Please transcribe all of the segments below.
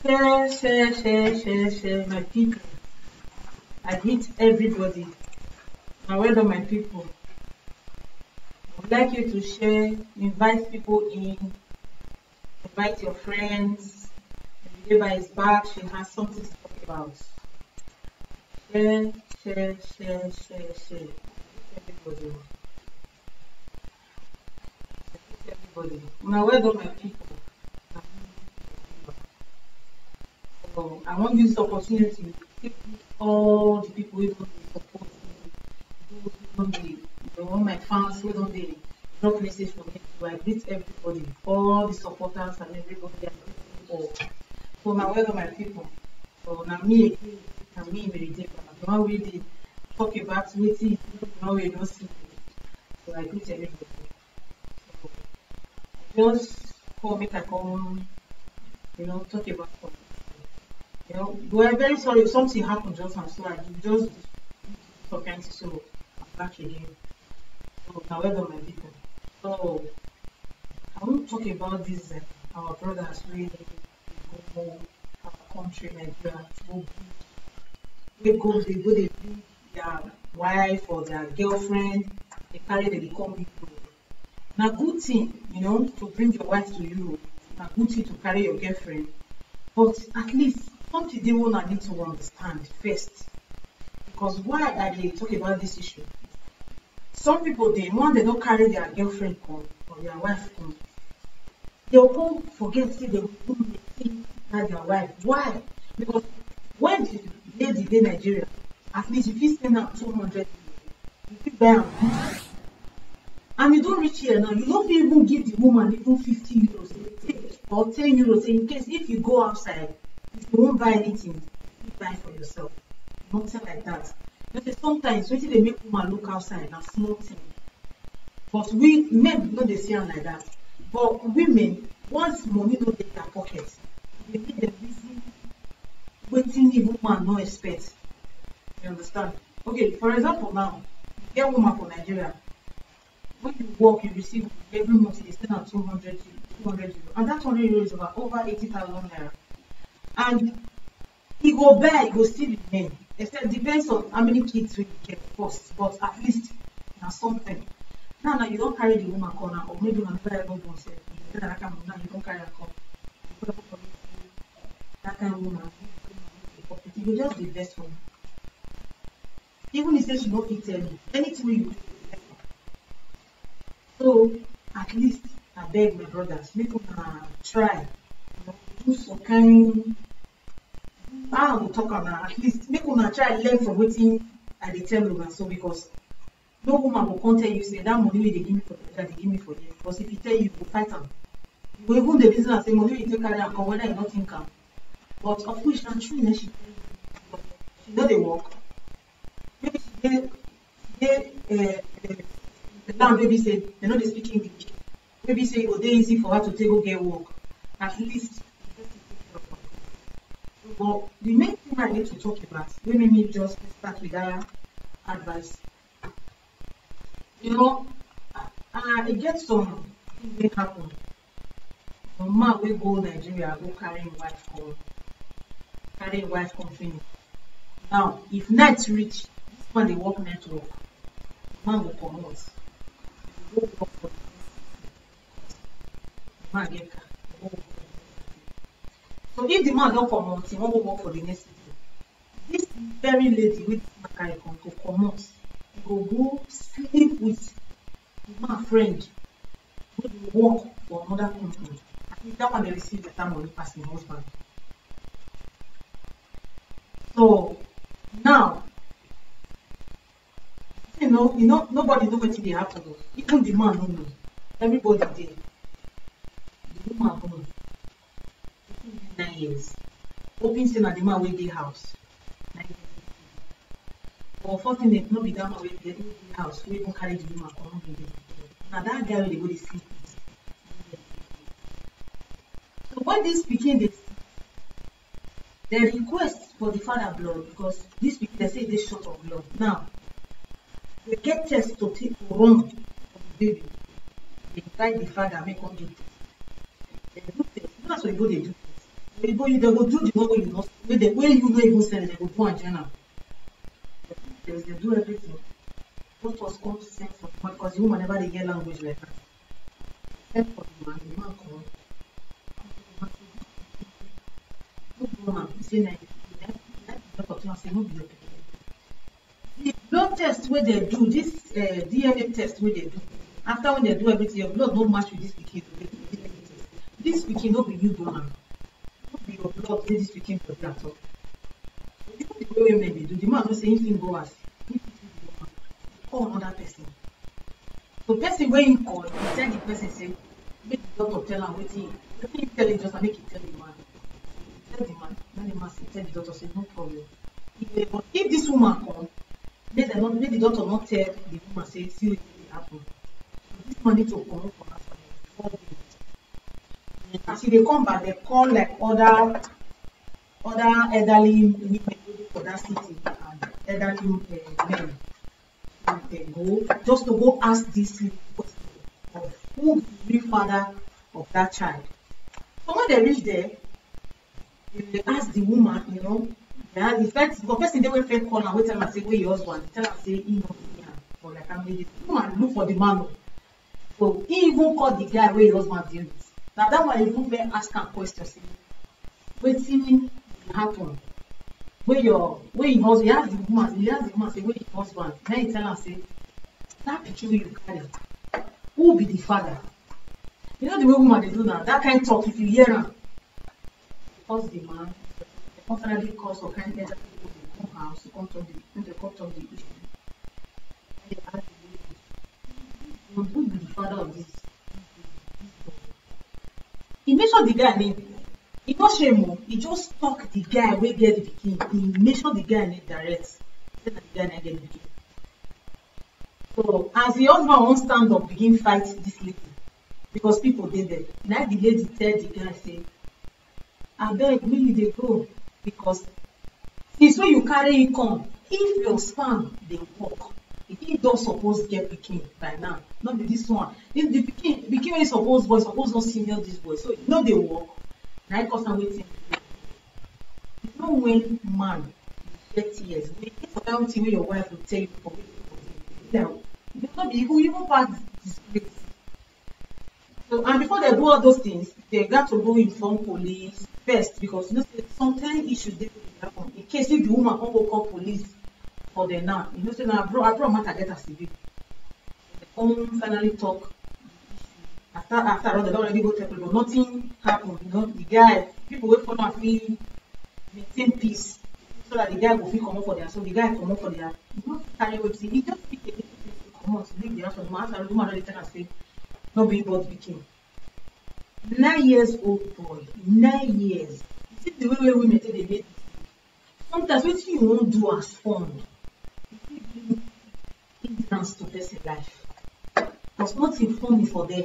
Share, my people. I greet everybody. Now, well done, my people. I would like you to share, invite people in, invite your friends. The neighbor is back, she has something to talk about. Share. Everybody. Everybody. Now, well done, my people. So, I want this opportunity to thank all the people who don't support me, those who don't be, all my fans who don't be drop message for me. So I greet everybody, all the supporters and everybody. I greet you all. So now welcome my people. So now me Merideka, the one we did talk about waiting, now we don't see. So I greet everybody. So just call me to come, talk about something. We're very sorry, something happened just now, so I just something, so I'm back again. So now welcome my people. So I want to talk about this our brothers really go home, our country Nigeria, they go they bring their wife or their girlfriend, they carry they become people. Now good thing, to bring your wife to Europe. Now good thing to carry your girlfriend. But at least something they want to need to understand first. Because why are they talking about this issue? Some people they don't carry their girlfriend come or their wife come. They'll come forget say they will see their wife. Why? Because when the lady in Nigeria, at least if you spend out 200, you fit buy am. And you don't reach here now, you don't even give the woman even 50 euros or 10 euros in case if you go outside, if you won't buy anything, you buy for yourself. Nothing like that. Because sometimes when they make woman look outside, na small thing. But we men no dey see am like that. But women, once money no dey their pocket, they make them reason wetin the woman no expect. You understand? Okay, for example now, you get woman for Nigeria. When you work, you receive every month you spend on 200 euros. And that 200 euros is over 80,000 naira. And he go buy, he go still remain. Except depends on how many kids we get first, but at least na something. Now you don't carry the woman corner, or maybe when you don't born self, you don't carry her corner. That kind of woman, you go just the best one. Even if she don't fit tell you, anything you do. So at least I beg my brothers, make una try, do some kind. I will talk about at least make una try learn from wetin I dey tell una so because no woman will come tell you say that money wey dey give me for that they give me for here. Because if he tell you, you go fight am. You go even the business say money wey you take carry am come whether you not think am. But of which na true na she no dey work. Maybe she dey the land maybe say they no dey speak English. Maybe say e go dey easy for her to take go get work. At least. But the main thing I need to talk about, let me just start with that advice. I get some things that happen. No man will go Nigeria, go carry wife come finish. Now, if night reach, this man they work network, man will come out. Go work for the man get car. So if the man don't come out, he won't go work for the next city. This very lady with carry come to come out, he go sleep with the man friend who will work for another company. I think that one they receive better money pass the husband. So now, nobody know what they happen. Even the man don't know. Everybody there. The woman don't know. 9 years. Hoping say na the man wey dey house. But unfortunately, no be that man wey dey house wey even carry the woman come dey. Na that guy wey dey go dey sleep with. So when this pikin dey they request for the father blood because this pikin they say dey short of blood. Now they get test to take to run for the baby. They invite the father make come do test. They do test. That's what you go dey do. They go do the one way you know, way you know even send, they go do a journal. They do everything. What was called sent for the man, because the woman never they hear language like that. Sent for the man come. The woman, he say, the blood test where they do, this DNA test where they do, after when they do everything, your blood don't match with this pikin. This pikin don't be you donor. Don't be your blood, this pikin for that talk. So the way women they do, the man don't say anything go as call another person. So person when you call, you tell the person say, make the doctor tell him waiting. Let him tell him just make it tell the man. Tell the man, then the man say, tell the doctor say no problem. If this woman come, let the doctor not tell the woman say see what will happen. So this man need to come up for her for 4 days. As they come back, they call like other elderly women for that city and elderly men. They go just to go ask this question of who is the real father of that child. So when they reach there, they ask the woman, you know, the person they will first call and wait tell her say where your husband, tell her say he knows me for like how many days. The woman look for the man. So he even called the guy where your husband deal with. Now that one even first ask her question, say, waiting happen. Where your husband, you ask the woman, say where your husband. Then he tell her say, that picture you carry, who will be the father? You know the way woman they do now, that kind of talk, if you hear her, because the man, they constantly call some kind of people to come house to come talk the issue. They ask the lady, who will be the father of this? He mentioned the guy name. He not shame, he just talk the guy where get the pikin. He mentioned the guy name direct. He said that the guy name get the pikin. So as the husband won't stand up, begin fight this lady. Because people did there. Now the lady tell the guy, say, I beg, really they go. Because it's when you carry it come. If your sperm they work, if he don't suppose get pikin by now, not be this one. If the pikin when suppose boy, suppose not senior this boy. So you know they work. Now cause I'm waiting. You know when man 30 years, wait for everything when your wife will tell you for now, you not be even pass this place. So and before they do all those things, they got to go inform police first because you know sometimes issues they happen. In case if the woman can't go call police for them now, you know say now I brought matter get a civil. They come finally talk. After all, they don't already go tell people, nothing happened. You know, the guy, people wait for them feel maintain peace so that the guy will feel come up for their. So the guy come up for their. You know, carry what he just pick a come out, leave the house for the man. After the woman already tell us say, no be both became 9 years old boy, 9 years. You see the way women say they make. Sometimes what you won't do as fun, you bring ignorance to person life. There's nothing funny for them.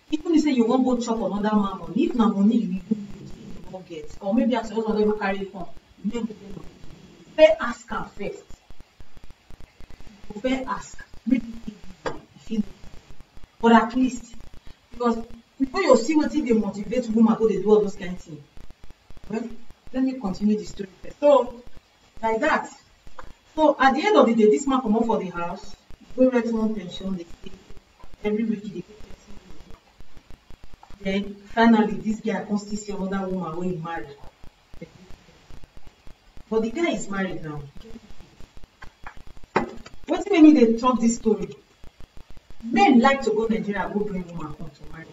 Even you say you won't go chop another man money, if na money you won't get, or maybe as your husband never carry it home, you never get money. Fair ask her first. Fair ask. Maybe if you but at least, because before you see what they motivate woman go they do all those kind of things. Well, let me continue the story first. So, like that. So at the end of the day, this man come up for the house, go rent one pension, they stay every week they pay. Then finally this guy comes to see another woman when he married. But the guy is married now. What do you mean they talk this story? Men like to go to Nigeria go bring woman home to marry.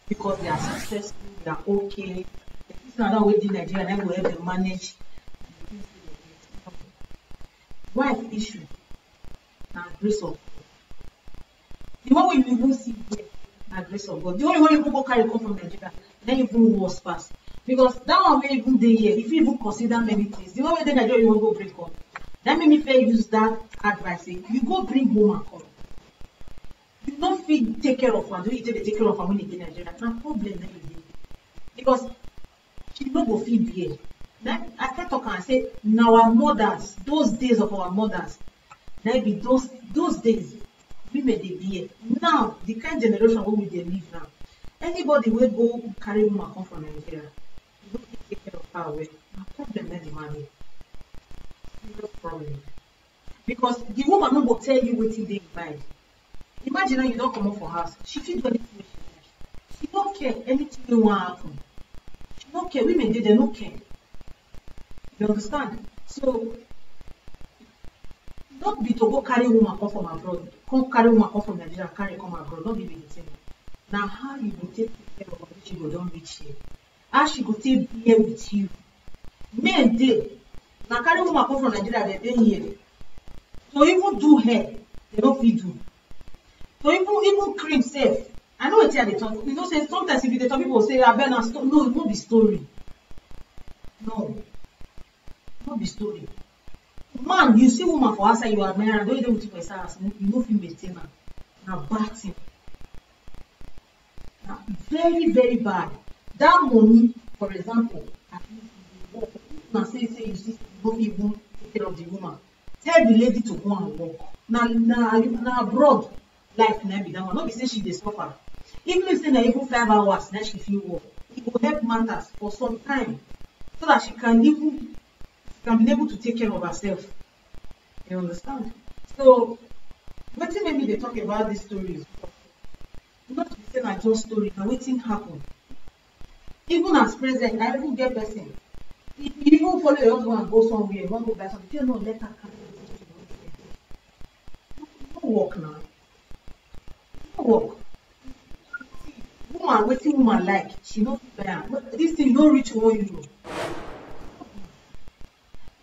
Because they are successful, they are okay. This is another way in Nigeria, then we have to manage. Wife issue and grace of God. The one we even see here. Grace of God. The only one you go carry come from Nigeria, then even worse pass. Because that one may even dey here, if you even consider many things, the one way they Nigeria you won't go bring come. That made me fair use that advice. You go bring woman come. You don't feel take care of her, do you take care of her when you get Nigeria? No problem then you dey. Because she no go feel here. Then I start talking and say, now our mothers, those days of our mothers, there be those days. Women they be here. Now, the kind of generation where we they live now, Anybody will go carry woman come from Nigeria, you don't take care of her well. No problem, let the man. Serious problem. Because the woman no go tell you wetin dey in mind. Imagine now you don't come up for house. She fit do anything wey she like. She don't care anything wey wan happen. She don't care. Women dey, they no care. You understand? So don't be to go carry woman come from abroad. Come carry woman come from Nigeria, carry come abroad. Don't be the thing. Now how you go take care of her when she go don reach here? How she go take be here with you? Men dey. Now carry woman come from Nigeria, they dey here. So even do hair, they don't fit do. So even cream safe. I know wetin I dey talk. You know, say sometimes if you dey talk, people say, "I better no, it won't be story." No, it won't be story. Man, you see woman for outside, you admire her, don't dey with you for inside house, you no fit maintain her. Na bad thing. Na very, very bad. That money, for example, at least you work. Now say you see, you no fit even take care of the woman. Tell the lady to go and work. Now abroad life na be that one. No be say she dey suffer. Even if say na even 5 hours, na she fit work. It will help matters for some time, so that she can be able to take care of herself. You understand? So, wetin make me dey talk about these stories? Not to be say na just story, na wetin happen. Even as present, I even get person. If you even follow your husband and go somewhere, you wan go buy something, you no let her carry no work now. No work. Woman, wetin woman like, she no fit buy am. This thing no reach €1.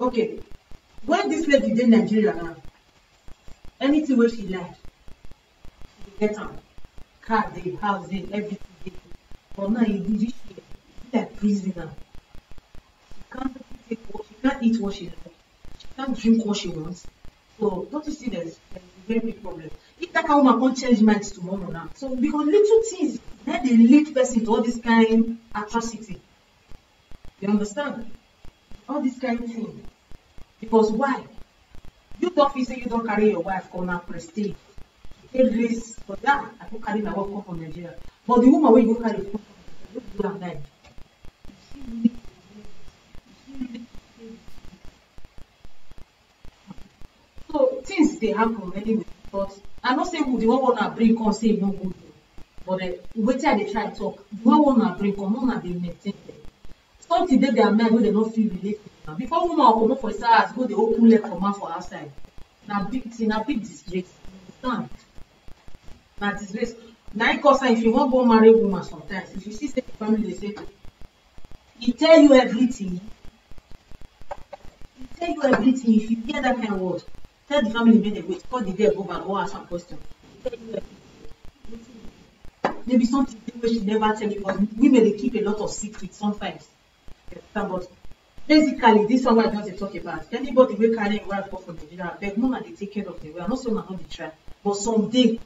Okay, when this lady dey Nigeria now, anything wey she like, she dey get am. Car dey, house dey, everything dey. But now you reach here, be like prisoner. She can't eat what she likes. She can't drink what she wants. So don't you see there's a very big problem. If that kind of woman can't change minds tomorrow now. So because little things, then they lead person to all this kind of atrocity. You understand? All this kind of thing. Because why? You don't feel say you don't carry your wife come now prestige. Take risk for that. I go carry my wife come from Nigeria. But the woman where you go carry come from Nigeria, you do am like. So things they happen anyway, but I not say the one wanna bring come say no good, but wetin I dey try talk, the one wanna bring come, wanna dey maintain them. Something dey their mind wey they not feel related. Before woman comot for inside house, go dey open leg for man for outside. Na big thing, na big disgrace. Understand? Na disgrace. Na it cause if you wan go marry woman sometimes, if you see say the family dey say, he tell you everything. He tell you everything. If you hear that kind of word, tell the family make they wait. Call the girl go back, go ask some question. Maybe something wey she never tell you, because women they keep a lot of secrets sometimes. But basically, this one I just talk about. Anybody will carry a wife from Nigeria, beg no they take care of the way. I'm not saying I know they try, but someday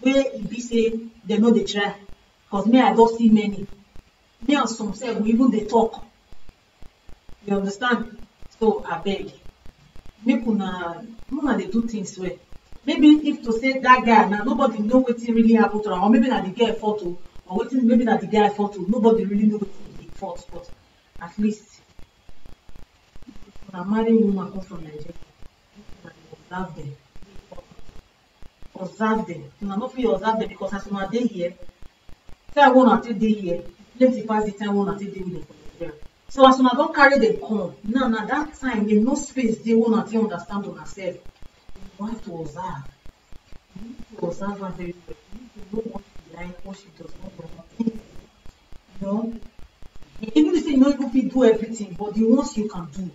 where it be say they know they try. Because me, I don't see many. Me and some say we even they talk. You understand? So I beg. Make una they do things well. Maybe if to say that guy now nobody know what really happened to him, or maybe not the guy fought to, or what maybe not the guy fought to, nobody really know what he fought, but at least when a married woman come from Nigeria, observe them. Observe them. You not feel observe them because as soon as they here, time one until they here, plenty pass the time one until they with them from Nigeria. So as soon as don't carry them come, now that time in no space they won't until understand on herself. You have to observe. You need to observe her very well. You need to know what she like, what she does not want. You know? Even if you know you can do everything, but the ones you can do,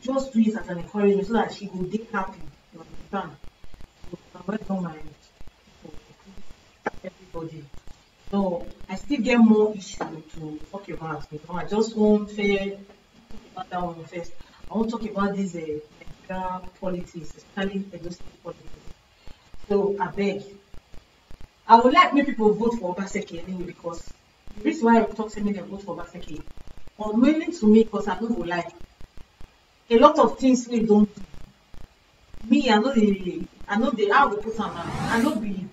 just do it as an encouragement so that she will be happy. You understand? So I work on my everybody. So I still get more issue to talk about. You know, I just won't say about that one first. I won't talk about this politics, especially Edo State politics. So I beg. I would like many people vote for Obaseki anyway, because the reason why I talk to me they vote for Obaseki, unwilling to me because I don't go like a lot of things we don't do. Me, I know the I will put on I know be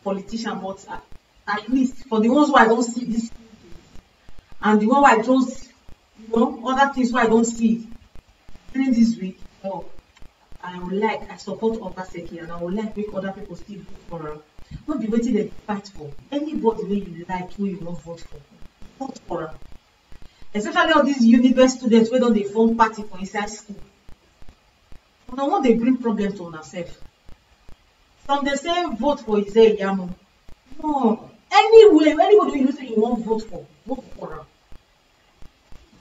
politician, but At least for the ones who I don't see this, and the one where I just, other things where I don't see during this week. Oh, I support Obaseki, and I would like make other people still vote for her. Not be waiting to fight for. Anybody where you like, who you not vote for, vote for her. Especially all these university students where don't they form party for inside school. No one they bring problems to themselves. Some they say vote for Isaiah Yamo. No. Anyway, anybody you say you won't vote for her.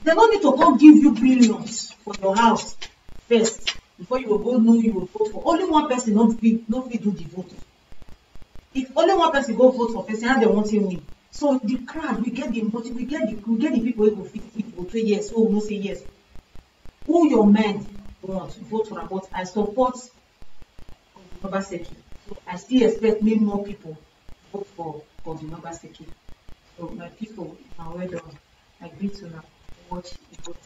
They don't need to come give you billions for your house first before you will go know you will vote for. Only one person not fit do the vote. If only one person go vote for person, how they want him win. So the crowd, we get the people who will fit vote say yes, who will not say yes. Who your mind want vote for her, but I support Obaseki. So I still expect many more people vote for the Obaseki. So my people, well done. I greet you now. Watch the vote.